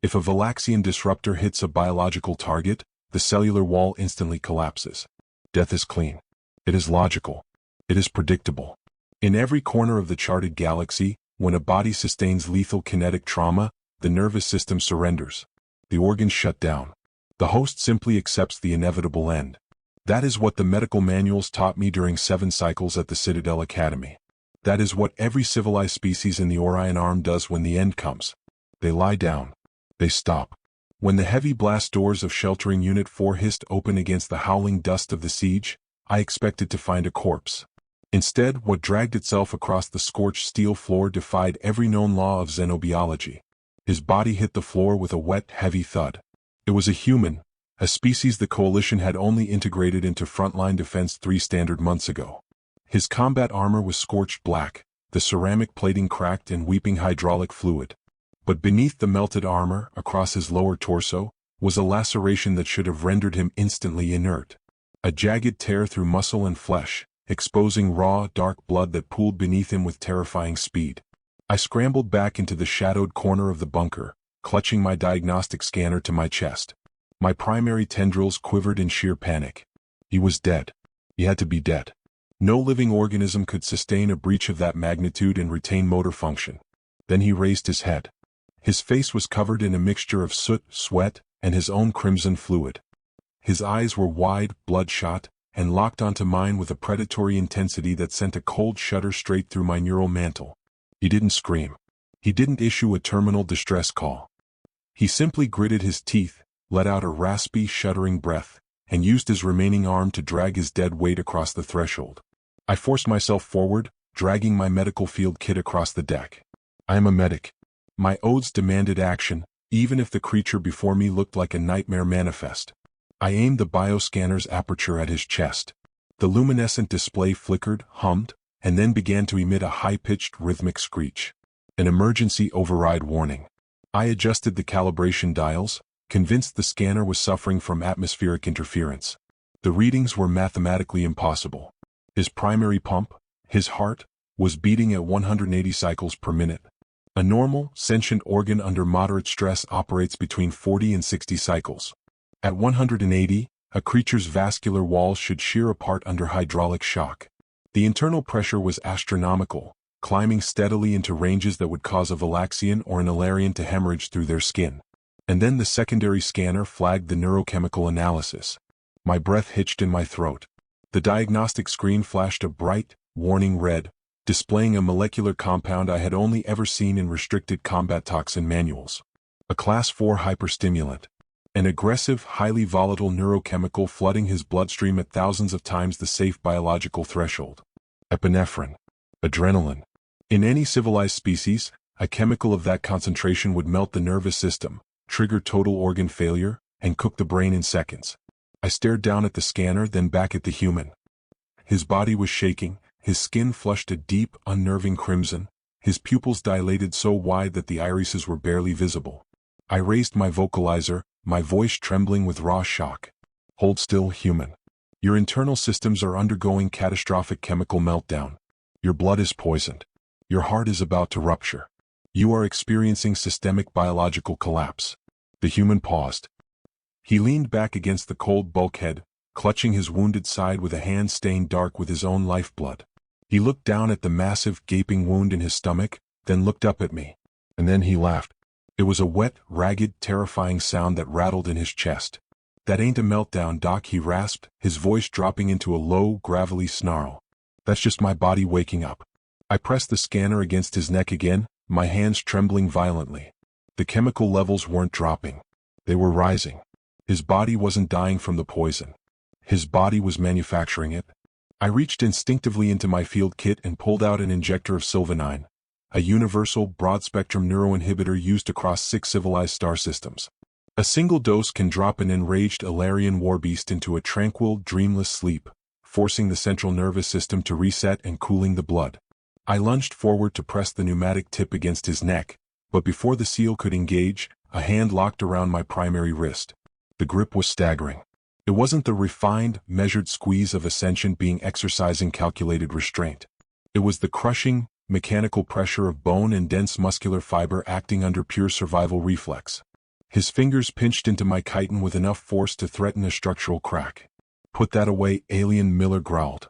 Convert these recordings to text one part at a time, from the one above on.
If a Valaxian disruptor hits a biological target, the cellular wall instantly collapses. Death is clean. It is logical. It is predictable. In every corner of the charted galaxy, when a body sustains lethal kinetic trauma, the nervous system surrenders. The organs shut down. The host simply accepts the inevitable end. That is what the medical manuals taught me during 7 cycles at the Citadel Academy. That is what every civilized species in the Orion Arm does when the end comes. They lie down. They stop. When the heavy blast doors of Sheltering Unit 4 hissed open against the howling dust of the siege, I expected to find a corpse. Instead, what dragged itself across the scorched steel floor defied every known law of Xenobiology. His body hit the floor with a wet, heavy thud. It was a human, a species the Coalition had only integrated into frontline defense 3 standard months ago. His combat armor was scorched black, the ceramic plating cracked and weeping hydraulic fluid. But beneath the melted armor, across his lower torso, was a laceration that should have rendered him instantly inert. A jagged tear through muscle and flesh, exposing raw, dark blood that pooled beneath him with terrifying speed. I scrambled back into the shadowed corner of the bunker, clutching my diagnostic scanner to my chest. My primary tendrils quivered in sheer panic. He was dead. He had to be dead. No living organism could sustain a breach of that magnitude and retain motor function. Then he raised his head. His face was covered in a mixture of soot, sweat, and his own crimson fluid. His eyes were wide, bloodshot, and locked onto mine with a predatory intensity that sent a cold shudder straight through my neural mantle. He didn't scream. He didn't issue a terminal distress call. He simply gritted his teeth, let out a raspy, shuddering breath, and used his remaining arm to drag his dead weight across the threshold. I forced myself forward, dragging my medical field kit across the deck. I am a medic. My oaths demanded action, even if the creature before me looked like a nightmare manifest. I aimed the bioscanner's aperture at his chest. The luminescent display flickered, hummed, and then began to emit a high-pitched rhythmic screech. An emergency override warning. I adjusted the calibration dials, convinced the scanner was suffering from atmospheric interference. The readings were mathematically impossible. His primary pump, his heart, was beating at 180 cycles per minute. A normal, sentient organ under moderate stress operates between 40 and 60 cycles. At 180, a creature's vascular walls should shear apart under hydraulic shock. The internal pressure was astronomical, climbing steadily into ranges that would cause a Valaxian or an Alarian to hemorrhage through their skin. And then the secondary scanner flagged the neurochemical analysis. My breath hitched in my throat. The diagnostic screen flashed a bright, warning red, displaying a molecular compound I had only ever seen in restricted combat toxin manuals. A Class 4 hyperstimulant. An aggressive, highly volatile neurochemical flooding his bloodstream at thousands of times the safe biological threshold. Epinephrine. Adrenaline. In any civilized species, a chemical of that concentration would melt the nervous system, trigger total organ failure, and cook the brain in seconds. I stared down at the scanner, then back at the human. His body was shaking, his skin flushed a deep, unnerving crimson, his pupils dilated so wide that the irises were barely visible. I raised my vocalizer, my voice trembling with raw shock. Hold still, human. Your internal systems are undergoing catastrophic chemical meltdown. Your blood is poisoned. Your heart is about to rupture. You are experiencing systemic biological collapse. The human paused. He leaned back against the cold bulkhead, clutching his wounded side with a hand stained dark with his own lifeblood. He looked down at the massive, gaping wound in his stomach, then looked up at me. And then he laughed. It was a wet, ragged, terrifying sound that rattled in his chest. That ain't a meltdown, Doc, he rasped, his voice dropping into a low, gravelly snarl. That's just my body waking up. I pressed the scanner against his neck again, my hands trembling violently. The chemical levels weren't dropping. They were rising. His body wasn't dying from the poison. His body was manufacturing it. I reached instinctively into my field kit and pulled out an injector of sylvanine, a universal, broad-spectrum neuroinhibitor used across 6 civilized star systems. A single dose can drop an enraged Alarian warbeast into a tranquil, dreamless sleep, forcing the central nervous system to reset and cooling the blood. I lunged forward to press the pneumatic tip against his neck, but before the seal could engage, a hand locked around my primary wrist. The grip was staggering. It wasn't the refined, measured squeeze of a sentient being exercising calculated restraint. It was the crushing, mechanical pressure of bone and dense muscular fiber acting under pure survival reflex. His fingers pinched into my chitin with enough force to threaten a structural crack. "Put that away, alien," Miller growled.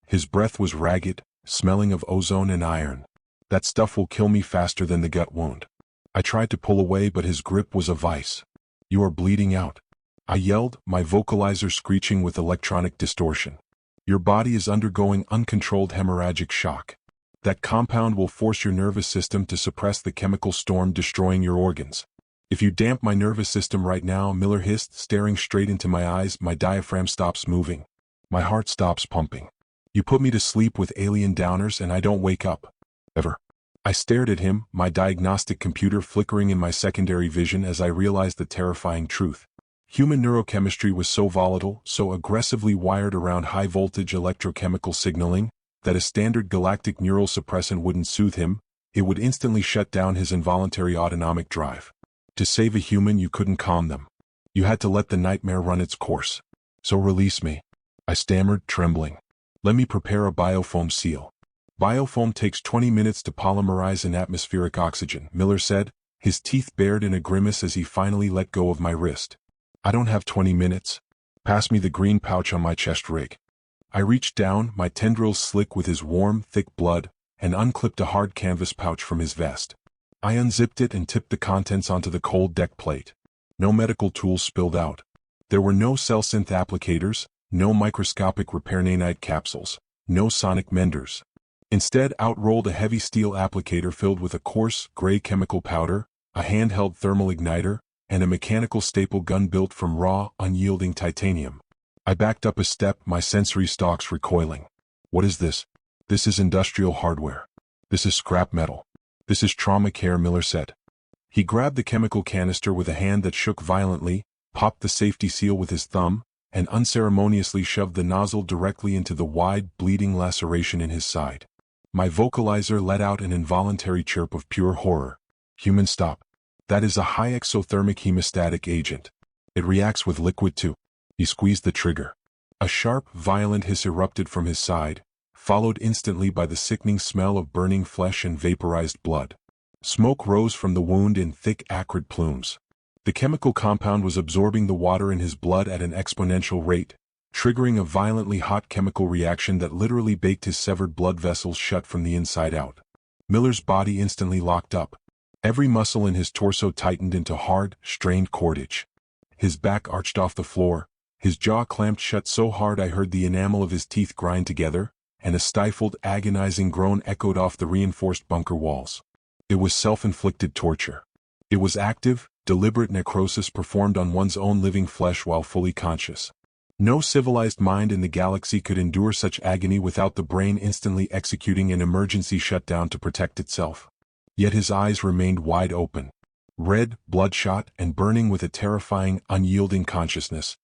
His breath was ragged, smelling of ozone and iron. "That stuff will kill me faster than the gut wound." I tried to pull away, but his grip was a vice. "You are bleeding out," I yelled, my vocalizer screeching with electronic distortion. "Your body is undergoing uncontrolled hemorrhagic shock. That compound will force your nervous system to suppress the chemical storm destroying your organs. If you damp my nervous system right now," Miller hissed, staring straight into my eyes. "My diaphragm stops moving. My heart stops pumping. You put me to sleep with alien downers and I don't wake up. Ever." I stared at him, my diagnostic computer flickering in my secondary vision as I realized the terrifying truth. Human neurochemistry was so volatile, so aggressively wired around high-voltage electrochemical signaling, that a standard galactic neural suppressant wouldn't soothe him. It would instantly shut down his involuntary autonomic drive. To save a human, you couldn't calm them. You had to let the nightmare run its course. "So release me," I stammered, trembling. "Let me prepare a biofoam seal." "Biofoam takes 20 minutes to polymerize in atmospheric oxygen," Miller said, his teeth bared in a grimace as he finally let go of my wrist. "I don't have 20 minutes. Pass me the green pouch on my chest rig." I reached down, my tendrils slick with his warm, thick blood, and unclipped a hard canvas pouch from his vest. I unzipped it and tipped the contents onto the cold deck plate. No medical tools spilled out. There were no cell synth applicators, no microscopic repair nanite capsules, no sonic menders. Instead, out rolled a heavy steel applicator filled with a coarse, gray chemical powder, a handheld thermal igniter, and a mechanical staple gun built from raw, unyielding titanium. I backed up a step, my sensory stalks recoiling. "What is this?" "This is industrial hardware. This is scrap metal. This is trauma care," Miller said. He grabbed the chemical canister with a hand that shook violently, popped the safety seal with his thumb, and unceremoniously shoved the nozzle directly into the wide, bleeding laceration in his side. My vocalizer let out an involuntary chirp of pure horror. "Human, stop. That is a high exothermic hemostatic agent. It reacts with liquid too." He squeezed the trigger. A sharp, violent hiss erupted from his side, followed instantly by the sickening smell of burning flesh and vaporized blood. Smoke rose from the wound in thick, acrid plumes. The chemical compound was absorbing the water in his blood at an exponential rate, triggering a violently hot chemical reaction that literally baked his severed blood vessels shut from the inside out. Miller's body instantly locked up. Every muscle in his torso tightened into hard, strained cordage. His back arched off the floor, his jaw clamped shut so hard I heard the enamel of his teeth grind together, and a stifled, agonizing groan echoed off the reinforced bunker walls. It was self-inflicted torture. It was active, deliberate necrosis performed on one's own living flesh while fully conscious. No civilized mind in the galaxy could endure such agony without the brain instantly executing an emergency shutdown to protect itself. Yet his eyes remained wide open, red, bloodshot, and burning with a terrifying, unyielding consciousness.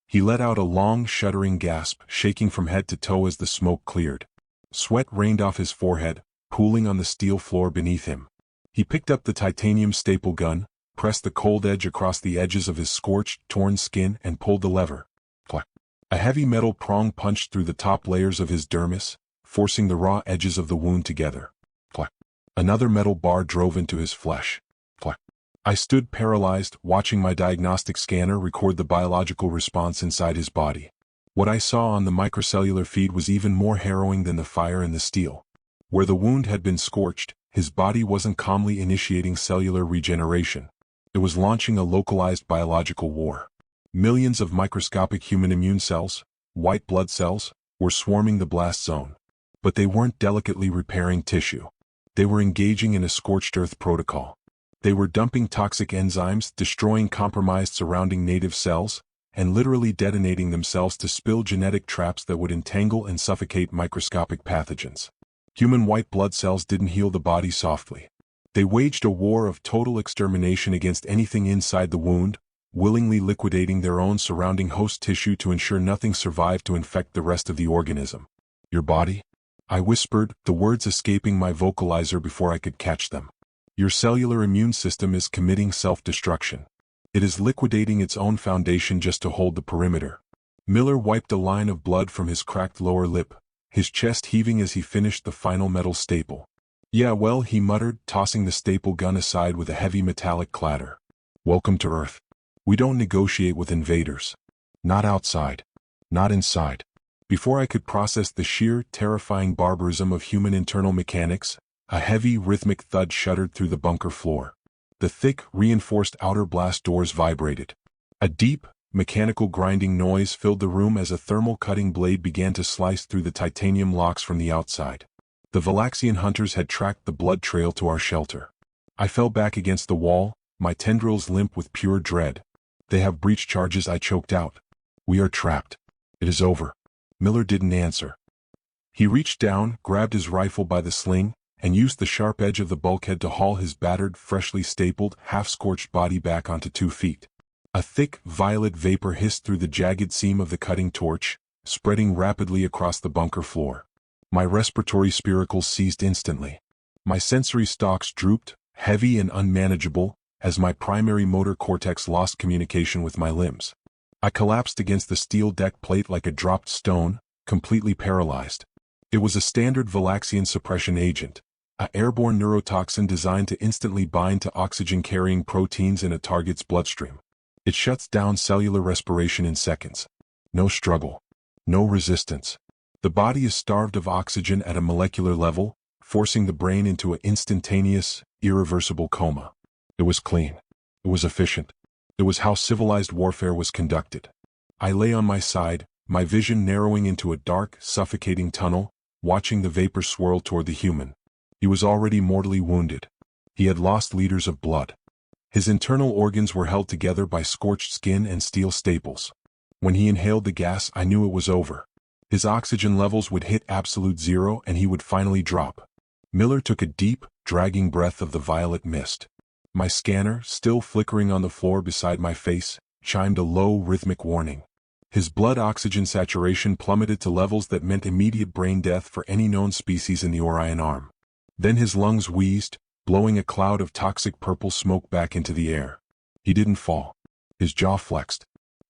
He let out a long, shuddering gasp, shaking from head to toe as the smoke cleared. Sweat rained off his forehead, pooling on the steel floor beneath him. He picked up the titanium staple gun, pressed the cold edge across the edges of his scorched, torn skin, and pulled the lever. Clack. A heavy metal prong punched through the top layers of his dermis, forcing the raw edges of the wound together. Clack. Another metal bar drove into his flesh. Clack. I stood paralyzed, watching my diagnostic scanner record the biological response inside his body. What I saw on the microcellular feed was even more harrowing than the fire in the steel. Where the wound had been scorched, his body wasn't calmly initiating cellular regeneration. It was launching a localized biological war. Millions of microscopic human immune cells, white blood cells, were swarming the blast zone. But they weren't delicately repairing tissue. They were engaging in a scorched earth protocol. They were dumping toxic enzymes, destroying compromised surrounding native cells, and literally detonating themselves to spill genetic traps that would entangle and suffocate microscopic pathogens. Human white blood cells didn't heal the body softly. They waged a war of total extermination against anything inside the wound, willingly liquidating their own surrounding host tissue to ensure nothing survived to infect the rest of the organism. "Your body?" I whispered, the words escaping my vocalizer before I could catch them. "Your cellular immune system is committing self-destruction. It is liquidating its own foundation just to hold the perimeter." Miller wiped a line of blood from his cracked lower lip, his chest heaving as he finished the final metal staple. "Yeah, well," he muttered, tossing the staple gun aside with a heavy metallic clatter. Welcome to Earth. We don't negotiate with invaders. Not outside. Not inside. Before I could process the sheer, terrifying barbarism of human internal mechanics, a heavy, rhythmic thud shuddered through the bunker floor. The thick, reinforced outer blast doors vibrated. A deep, mechanical grinding noise filled the room as a thermal cutting blade began to slice through the titanium locks from the outside. The Valaxian hunters had tracked the blood trail to our shelter. I fell back against the wall, my tendrils limp with pure dread. They have breach charges, I choked out. We are trapped. It is over. Miller didn't answer. He reached down, grabbed his rifle by the sling, and used the sharp edge of the bulkhead to haul his battered, freshly stapled, half-scorched body back onto 2 feet. A thick, violet vapor hissed through the jagged seam of the cutting torch, spreading rapidly across the bunker floor. My respiratory spiracles seized instantly. My sensory stalks drooped, heavy and unmanageable, as my primary motor cortex lost communication with my limbs. I collapsed against the steel deck plate like a dropped stone, completely paralyzed. It was a standard Valaxian suppression agent, an airborne neurotoxin designed to instantly bind to oxygen-carrying proteins in a target's bloodstream. It shuts down cellular respiration in seconds. No struggle. No resistance. The body is starved of oxygen at a molecular level, forcing the brain into an instantaneous, irreversible coma. It was clean. It was efficient. It was how civilized warfare was conducted. I lay on my side, my vision narrowing into a dark, suffocating tunnel, watching the vapor swirl toward the human. He was already mortally wounded. He had lost liters of blood. His internal organs were held together by scorched skin and steel staples. When he inhaled the gas, I knew it was over. His oxygen levels would hit absolute zero and he would finally drop. Miller took a deep, dragging breath of the violet mist. My scanner, still flickering on the floor beside my face, chimed a low, rhythmic warning. His blood oxygen saturation plummeted to levels that meant immediate brain death for any known species in the Orion Arm. Then his lungs wheezed, blowing a cloud of toxic purple smoke back into the air. He didn't fall. His jaw flexed.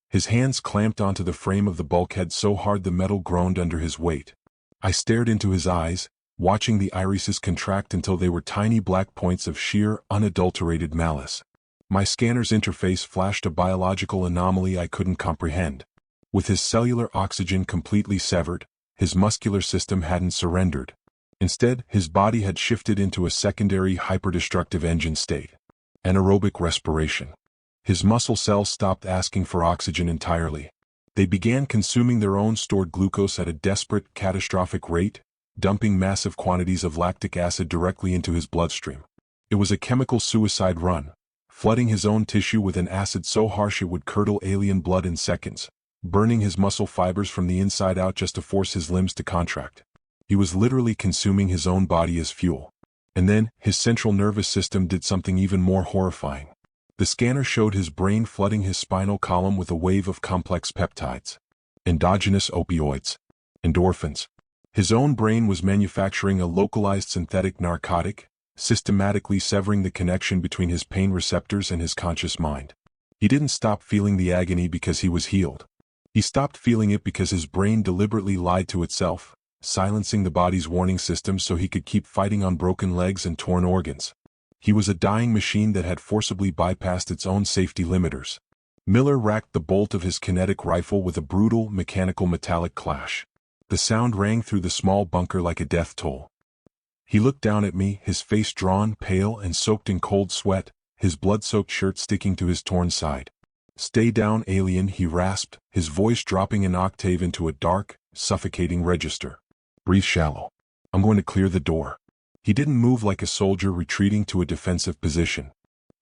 His hands clamped onto the frame of the bulkhead so hard the metal groaned under his weight. I stared into his eyes, watching the irises contract until they were tiny black points of sheer, unadulterated malice. My scanner's interface flashed a biological anomaly I couldn't comprehend. With his cellular oxygen completely severed, his muscular system hadn't surrendered. Instead, his body had shifted into a secondary hyperdestructive engine state. Anaerobic respiration. His muscle cells stopped asking for oxygen entirely. They began consuming their own stored glucose at a desperate, catastrophic rate, dumping massive quantities of lactic acid directly into his bloodstream. It was a chemical suicide run, flooding his own tissue with an acid so harsh it would curdle alien blood in seconds, burning his muscle fibers from the inside out just to force his limbs to contract. He was literally consuming his own body as fuel. And then, his central nervous system did something even more horrifying. The scanner showed his brain flooding his spinal column with a wave of complex peptides. Endogenous opioids. Endorphins. His own brain was manufacturing a localized synthetic narcotic, systematically severing the connection between his pain receptors and his conscious mind. He didn't stop feeling the agony because he was healed. He stopped feeling it because his brain deliberately lied to itself, silencing the body's warning system so he could keep fighting on broken legs and torn organs. He was a dying machine that had forcibly bypassed its own safety limiters. Miller racked the bolt of his kinetic rifle with a brutal, mechanical metallic clash. The sound rang through the small bunker like a death toll. He looked down at me, his face drawn, pale, and soaked in cold sweat, his blood-soaked shirt sticking to his torn side. "Stay down, alien," he rasped, his voice dropping an octave into a dark, suffocating register. "Breathe shallow. I'm going to clear the door." He didn't move like a soldier retreating to a defensive position.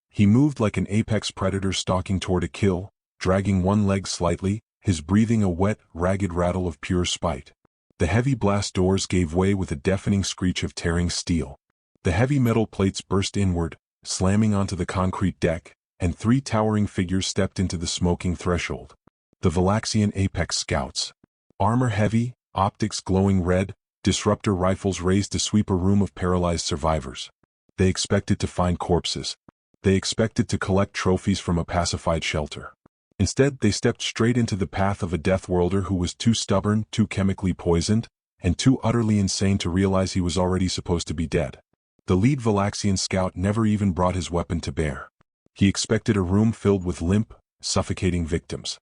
He moved like an apex predator stalking toward a kill, dragging one leg slightly, his breathing a wet, ragged rattle of pure spite. The heavy blast doors gave way with a deafening screech of tearing steel. The heavy metal plates burst inward, slamming onto the concrete deck, and 3 towering figures stepped into the smoking threshold. The Valaxian Apex Scouts. Armor heavy, optics glowing red, disruptor rifles raised to sweep a room of paralyzed survivors. They expected to find corpses. They expected to collect trophies from a pacified shelter. Instead, they stepped straight into the path of a Deathworlder who was too stubborn, too chemically poisoned, and too utterly insane to realize he was already supposed to be dead. The lead Valaxian scout never even brought his weapon to bear. He expected a room filled with limp, suffocating victims.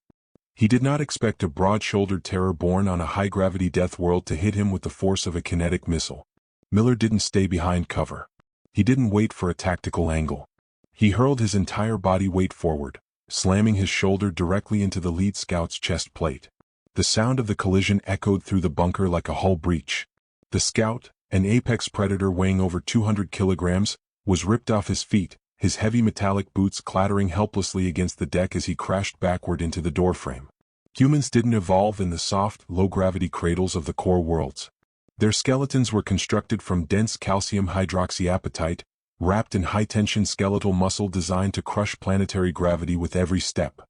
He did not expect a broad-shouldered terror born on a high-gravity death world to hit him with the force of a kinetic missile. Miller didn't stay behind cover. He didn't wait for a tactical angle. He hurled his entire body weight forward, slamming his shoulder directly into the lead scout's chest plate. The sound of the collision echoed through the bunker like a hull breach. The scout, an apex predator weighing over 200 kilograms, was ripped off his feet, his heavy metallic boots clattering helplessly against the deck as he crashed backward into the doorframe. Humans didn't evolve in the soft, low-gravity cradles of the core worlds. Their skeletons were constructed from dense calcium hydroxyapatite, wrapped in high-tension skeletal muscle designed to crush planetary gravity with every step.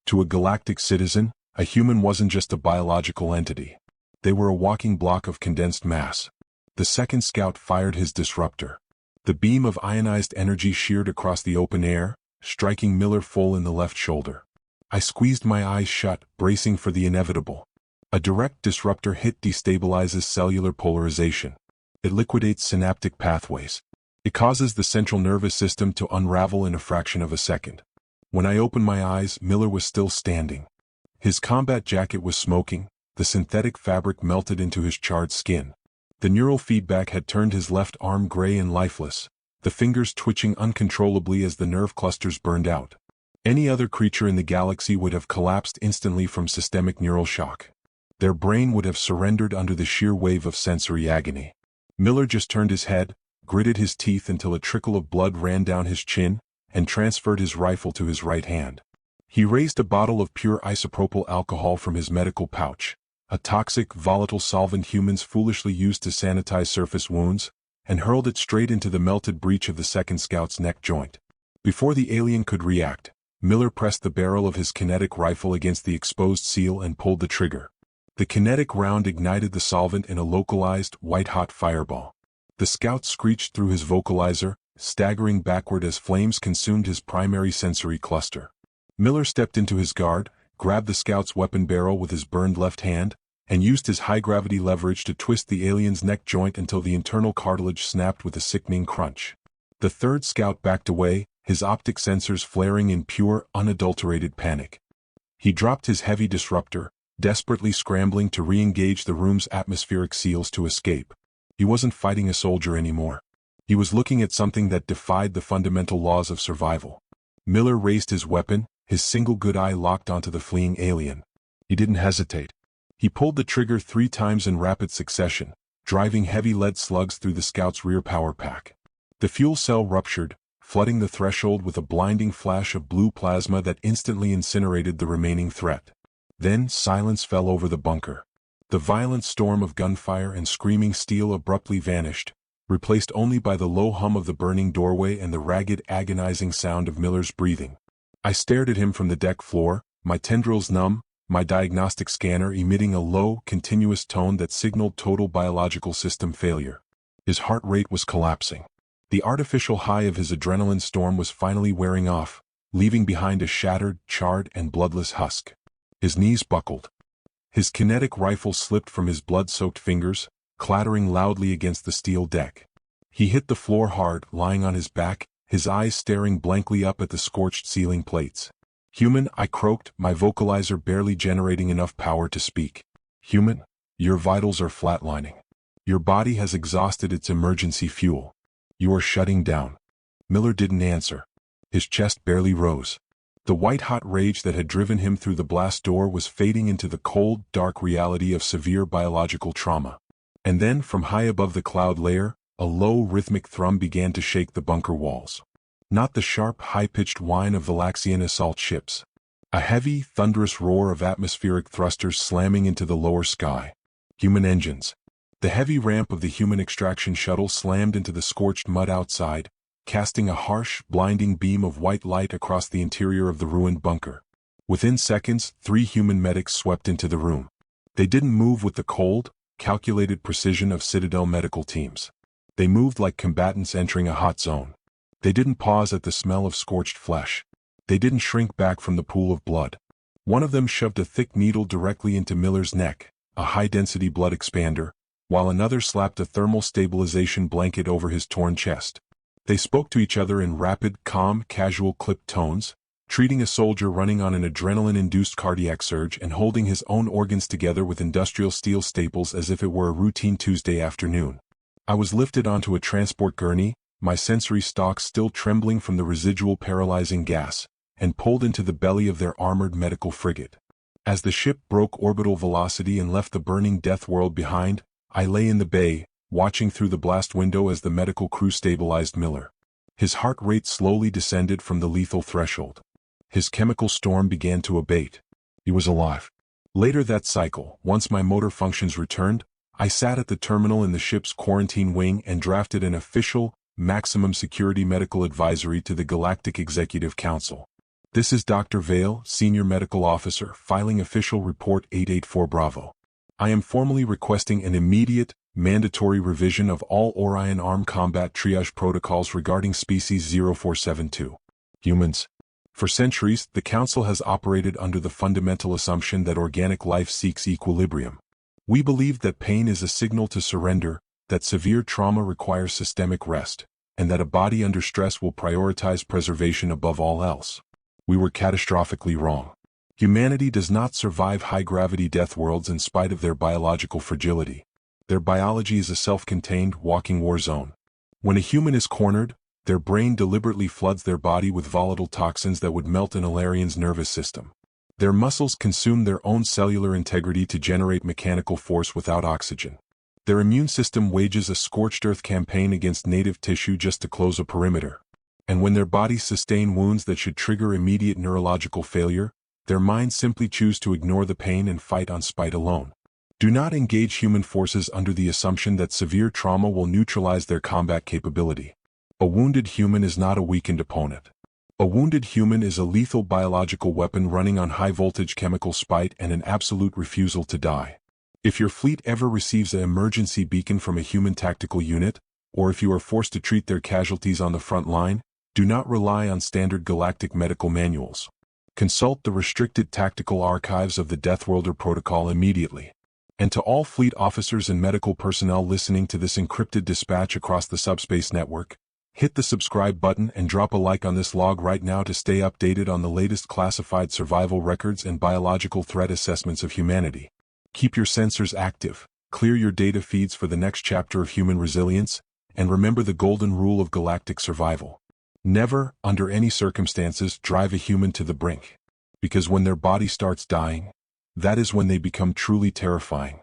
To a galactic citizen, a human wasn't just a biological entity. They were a walking block of condensed mass. The second scout fired his disruptor. The beam of ionized energy sheared across the open air, striking Miller full in the left shoulder. I squeezed my eyes shut, bracing for the inevitable. A direct disruptor hit destabilizes cellular polarization. It liquidates synaptic pathways. It causes the central nervous system to unravel in a fraction of a second. When I opened my eyes, Miller was still standing. His combat jacket was smoking, the synthetic fabric melted into his charred skin. The neural feedback had turned his left arm gray and lifeless, the fingers twitching uncontrollably as the nerve clusters burned out. Any other creature in the galaxy would have collapsed instantly from systemic neural shock. Their brain would have surrendered under the sheer wave of sensory agony. Miller just turned his head, gritted his teeth until a trickle of blood ran down his chin, and transferred his rifle to his right hand. He raised a bottle of pure isopropyl alcohol from his medical pouch, a toxic, volatile solvent humans foolishly used to sanitize surface wounds, and hurled it straight into the melted breech of the second scout's neck joint. Before the alien could react, Miller pressed the barrel of his kinetic rifle against the exposed seal and pulled the trigger. The kinetic round ignited the solvent in a localized, white-hot fireball. The scout screeched through his vocalizer, staggering backward as flames consumed his primary sensory cluster. Miller stepped into his guard, grabbed the scout's weapon barrel with his burned left hand, and used his high-gravity leverage to twist the alien's neck joint until the internal cartilage snapped with a sickening crunch. The third scout backed away, his optic sensors flaring in pure, unadulterated panic. He dropped his heavy disruptor, desperately scrambling to re-engage the room's atmospheric seals to escape. He wasn't fighting a soldier anymore. He was looking at something that defied the fundamental laws of survival. Miller raised his weapon, his single good eye locked onto the fleeing alien. He didn't hesitate. He pulled the trigger 3 times in rapid succession, driving heavy lead slugs through the scout's rear power pack. The fuel cell ruptured, flooding the threshold with a blinding flash of blue plasma that instantly incinerated the remaining threat. Then silence fell over the bunker. The violent storm of gunfire and screaming steel abruptly vanished, replaced only by the low hum of the burning doorway and the ragged, agonizing sound of Miller's breathing. I stared at him from the deck floor, my tendrils numb, my diagnostic scanner emitting a low, continuous tone that signaled total biological system failure. His heart rate was collapsing. The artificial high of his adrenaline storm was finally wearing off, leaving behind a shattered, charred, and bloodless husk. His knees buckled. His kinetic rifle slipped from his blood-soaked fingers, clattering loudly against the steel deck. He hit the floor hard, lying on his back, his eyes staring blankly up at the scorched ceiling plates. "Human," I croaked, my vocalizer barely generating enough power to speak. "Human, your vitals are flatlining. Your body has exhausted its emergency fuel. You are shutting down." Miller didn't answer. His chest barely rose. The white-hot rage that had driven him through the blast door was fading into the cold, dark reality of severe biological trauma. And then, from high above the cloud layer, a low, rhythmic thrum began to shake the bunker walls. Not the sharp, high-pitched whine of Valaxian assault ships. A heavy, thunderous roar of atmospheric thrusters slamming into the lower sky. Human engines. The heavy ramp of the human extraction shuttle slammed into the scorched mud outside, casting a harsh, blinding beam of white light across the interior of the ruined bunker. Within seconds, 3 human medics swept into the room. They didn't move with the cold, calculated precision of Citadel medical teams. They moved like combatants entering a hot zone. They didn't pause at the smell of scorched flesh. They didn't shrink back from the pool of blood. One of them shoved a thick needle directly into Miller's neck, a high-density blood expander, while another slapped a thermal stabilization blanket over his torn chest. They spoke to each other in rapid, calm, casual clipped tones, treating a soldier running on an adrenaline-induced cardiac surge and holding his own organs together with industrial steel staples as if it were a routine Tuesday afternoon. I was lifted onto a transport gurney, my sensory stalks still trembling from the residual paralyzing gas, and pulled into the belly of their armored medical frigate. As the ship broke orbital velocity and left the burning death world behind, I lay in the bay, watching through the blast window as the medical crew stabilized Miller. His heart rate slowly descended from the lethal threshold. His chemical storm began to abate. He was alive. Later that cycle, once my motor functions returned, I sat at the terminal in the ship's quarantine wing and drafted an official, maximum security medical advisory to the Galactic Executive Council. This is Dr. Vael, Senior Medical Officer, filing official report 884 Bravo. I am formally requesting an immediate, mandatory revision of all Orion Arm combat triage protocols regarding species 0472. Humans. For centuries, the Council has operated under the fundamental assumption that organic life seeks equilibrium. We believe that pain is a signal to surrender, that severe trauma requires systemic rest, and that a body under stress will prioritize preservation above all else. We were catastrophically wrong. Humanity does not survive high-gravity death worlds in spite of their biological fragility. Their biology is a self-contained, walking war zone. When a human is cornered, their brain deliberately floods their body with volatile toxins that would melt an Alarian's nervous system. Their muscles consume their own cellular integrity to generate mechanical force without oxygen. Their immune system wages a scorched earth campaign against native tissue just to close a perimeter. And when their bodies sustain wounds that should trigger immediate neurological failure, their minds simply choose to ignore the pain and fight on spite alone. Do not engage human forces under the assumption that severe trauma will neutralize their combat capability. A wounded human is not a weakened opponent. A wounded human is a lethal biological weapon running on high-voltage chemical spite and an absolute refusal to die. If your fleet ever receives an emergency beacon from a human tactical unit, or if you are forced to treat their casualties on the front line, do not rely on standard galactic medical manuals. Consult the restricted tactical archives of the Deathworlder Protocol immediately. And to all fleet officers and medical personnel listening to this encrypted dispatch across the subspace network, hit the subscribe button and drop a like on this log right now to stay updated on the latest classified survival records and biological threat assessments of humanity. Keep your sensors active, clear your data feeds for the next chapter of human resilience, and remember the golden rule of galactic survival. Never, under any circumstances, drive a human to the brink. Because when their body starts dying, that is when they become truly terrifying.